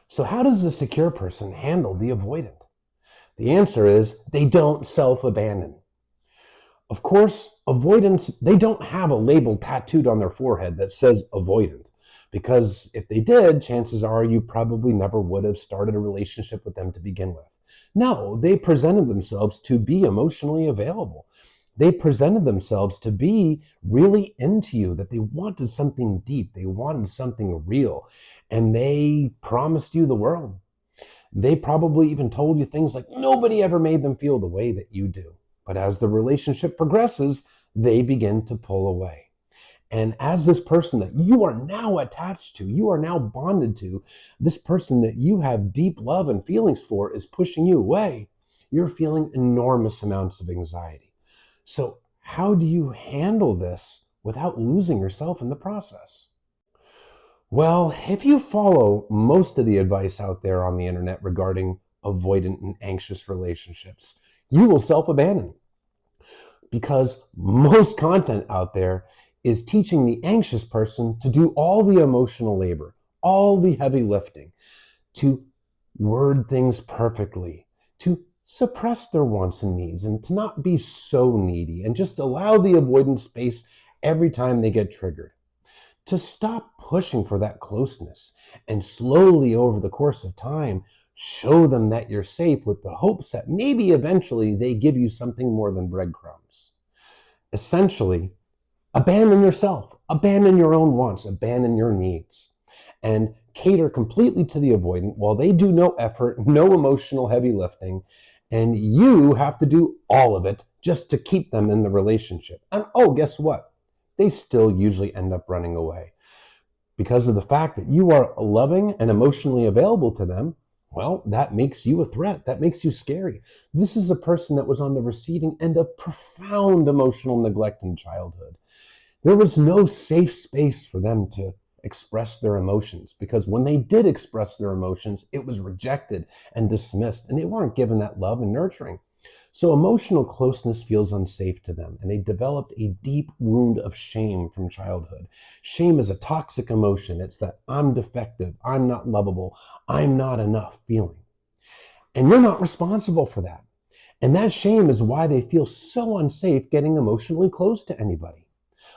So how does the secure person handle the avoidant? The answer is they don't self-abandon. Of course, avoidance, they don't have a label tattooed on their forehead that says avoidant, because if they did, chances are you probably never would have started a relationship with them to begin with. No, they presented themselves to be emotionally available. They presented themselves to be really into you, that they wanted something deep, they wanted something real, and they promised you the world. They probably even told you things like nobody ever made them feel the way that you do. But as the relationship progresses, they begin to pull away. And as this person that you are now attached to, you are now bonded to, this person that you have deep love and feelings for is pushing you away, you're feeling enormous amounts of anxiety. So, how do you handle this without losing yourself in the process? Well, if you follow most of the advice out there on the internet regarding avoidant and anxious relationships, you will self abandon because most content out there is teaching the anxious person to do all the emotional labor, all the heavy lifting, to word things perfectly, to suppress their wants and needs, and to not be so needy and just allow the avoidance space every time they get triggered. To stop pushing for that closeness and slowly over the course of time, show them that you're safe with the hopes that maybe eventually they give you something more than breadcrumbs. Essentially, abandon yourself, abandon your own wants, abandon your needs, and cater completely to the avoidant while they do no effort, no emotional heavy lifting, and you have to do all of it just to keep them in the relationship. And oh, guess what? They still usually end up running away. Because of the fact that you are loving and emotionally available to them, well, that makes you a threat. That makes you scary. This is a person that was on the receiving end of profound emotional neglect in childhood. There was no safe space for them to express their emotions because when they did express their emotions, it was rejected and dismissed, and they weren't given that love and nurturing. So emotional closeness feels unsafe to them, and they developed a deep wound of shame from childhood. Shame is a toxic emotion. It's that I'm defective, I'm not lovable, I'm not enough feeling. And you're not responsible for that. And that shame is why they feel so unsafe getting emotionally close to anybody.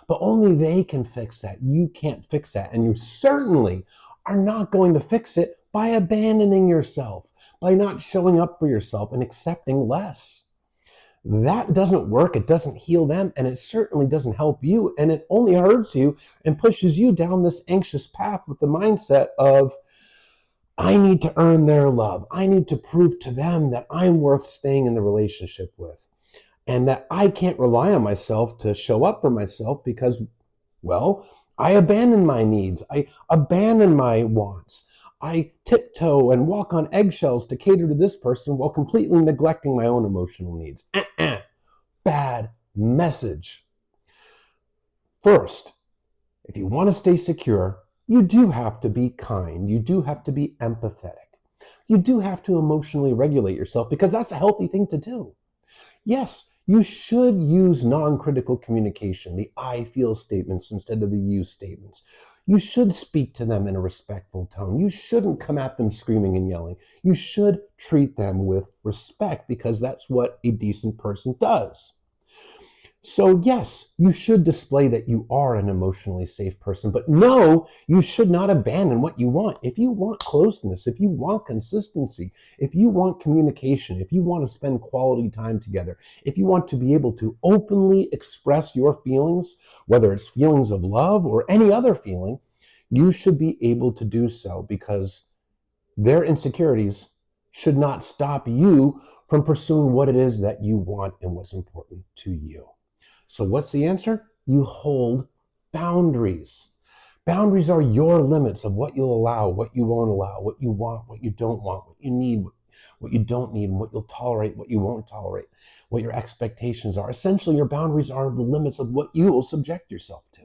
But only they can fix that. You can't fix that. And you certainly are not going to fix it by abandoning yourself, by not showing up for yourself and accepting less. That doesn't work. It doesn't heal them, and it certainly doesn't help you, and it only hurts you and pushes you down this anxious path with the mindset of, I need to earn their love. I need to prove to them that I'm worth staying in the relationship with, and that I can't rely on myself to show up for myself because, well, I abandon my needs. I abandon my wants. I tiptoe and walk on eggshells to cater to this person while completely neglecting my own emotional needs. Bad message. First, if you want to stay secure, you do have to be kind. You do have to be empathetic. You do have to emotionally regulate yourself because that's a healthy thing to do. Yes, you should use non-critical communication, the I feel statements instead of the you statements. You should speak to them in a respectful tone. You shouldn't come at them screaming and yelling. You should treat them with respect because that's what a decent person does. So yes, you should display that you are an emotionally safe person, but no, you should not abandon what you want. If you want closeness, if you want consistency, if you want communication, if you want to spend quality time together, if you want to be able to openly express your feelings, whether it's feelings of love or any other feeling, you should be able to do so because their insecurities should not stop you from pursuing what it is that you want and what's important to you. So what's the answer? You hold boundaries. Boundaries are your limits of what you'll allow, what you won't allow, what you want, what you don't want, what you need, what you don't need, and what you'll tolerate, what you won't tolerate, what your expectations are. Essentially, your boundaries are the limits of what you will subject yourself to.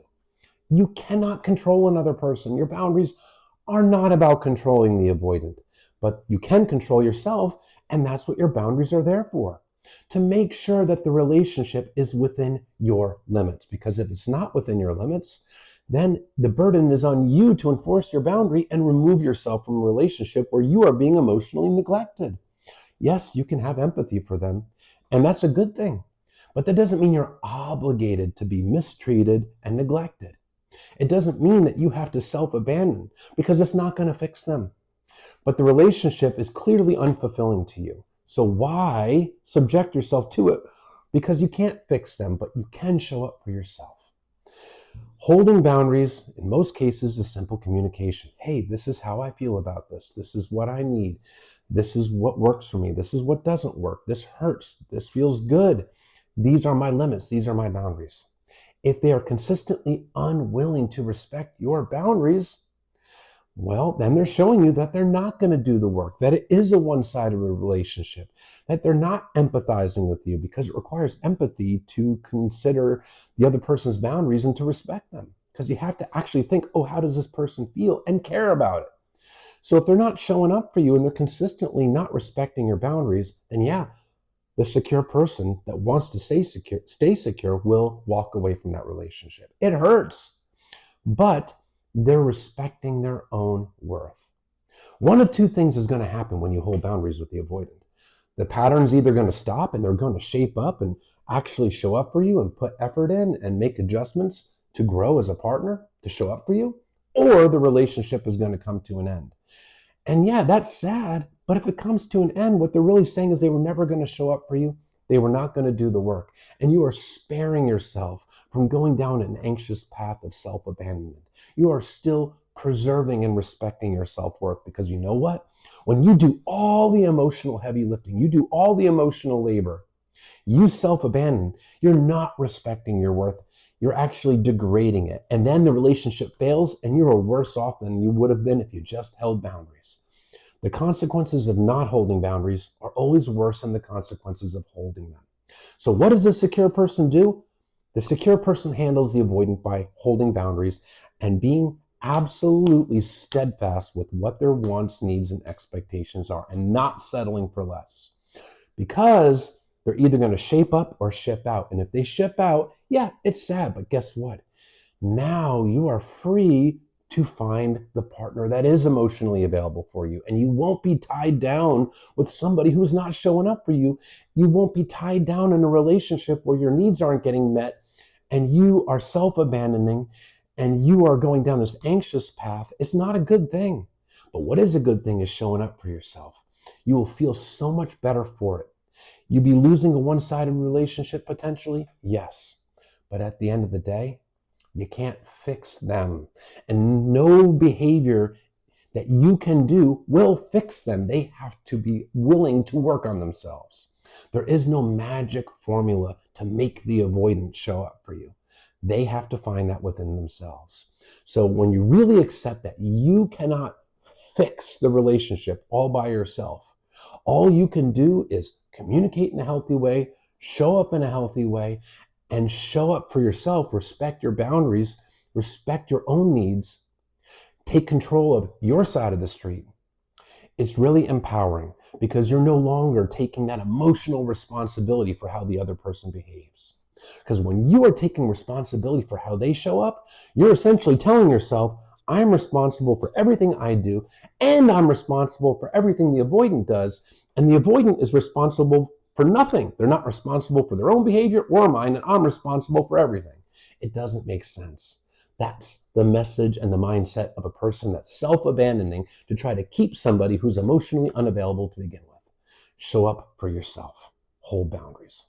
You cannot control another person. Your boundaries are not about controlling the avoidant, but you can control yourself, and that's what your boundaries are there for. To make sure that the relationship is within your limits. Because if it's not within your limits, then the burden is on you to enforce your boundary and remove yourself from a relationship where you are being emotionally neglected. Yes, you can have empathy for them, and that's a good thing. But that doesn't mean you're obligated to be mistreated and neglected. It doesn't mean that you have to self-abandon, because it's not going to fix them. But the relationship is clearly unfulfilling to you. So why subject yourself to it? Because you can't fix them, but you can show up for yourself. Holding boundaries, in most cases, is simple communication. Hey, this is how I feel about this. This is what I need. This is what works for me. This is what doesn't work. This hurts. This feels good. These are my limits. These are my boundaries. If they are consistently unwilling to respect your boundaries, well, then they're showing you that they're not going to do the work, that it is a one-sided relationship, that they're not empathizing with you, because it requires empathy to consider the other person's boundaries and to respect them. Because you have to actually think, oh, how does this person feel, and care about it. So if they're not showing up for you and they're consistently not respecting your boundaries, then yeah, the secure person that wants to stay secure will walk away from that relationship. It hurts, but they're respecting their own worth. One of two things is going to happen when you hold boundaries with the avoidant. The pattern's either going to stop and they're going to shape up and actually show up for you and put effort in and make adjustments to grow as a partner, to show up for you, or the relationship is going to come to an end. And yeah, that's sad, but if it comes to an end, what they're really saying is they were never going to show up for you. They were not going to do the work. And you are sparing yourself from going down an anxious path of self-abandonment. You are still preserving and respecting your self-worth, because you know what? When you do all the emotional heavy lifting, you do all the emotional labor, you self-abandon, you're not respecting your worth. You're actually degrading it. And then the relationship fails and you're worse off than you would have been if you just held boundaries. The consequences of not holding boundaries are always worse than the consequences of holding them. So what does the secure person do? The secure person handles the avoidant by holding boundaries and being absolutely steadfast with what their wants, needs, and expectations are, and not settling for less. Because they're either going to shape up or ship out. And if they ship out, yeah, it's sad, but guess what? Now you are free to find the partner that is emotionally available for you. And you won't be tied down with somebody who's not showing up for you. You won't be tied down in a relationship where your needs aren't getting met and you are self-abandoning and you are going down this anxious path. It's not a good thing. But what is a good thing is showing up for yourself. You will feel so much better for it. You'll be losing a one-sided relationship potentially, yes. But at the end of the day, you can't fix them. And no behavior that you can do will fix them. They have to be willing to work on themselves. There is no magic formula to make the avoidant show up for you. They have to find that within themselves. So when you really accept that you cannot fix the relationship all by yourself, all you can do is communicate in a healthy way, show up in a healthy way, and show up for yourself, respect your boundaries, respect your own needs, take control of your side of the street. It's really empowering because you're no longer taking that emotional responsibility for how the other person behaves. Because when you are taking responsibility for how they show up, you're essentially telling yourself, I'm responsible for everything I do, and I'm responsible for everything the avoidant does, and the avoidant is responsible for nothing. They're not responsible for their own behavior or mine, and I'm responsible for everything. It doesn't make sense. That's the message and the mindset of a person that's self-abandoning to try to keep somebody who's emotionally unavailable to begin with. Show up for yourself. Hold boundaries.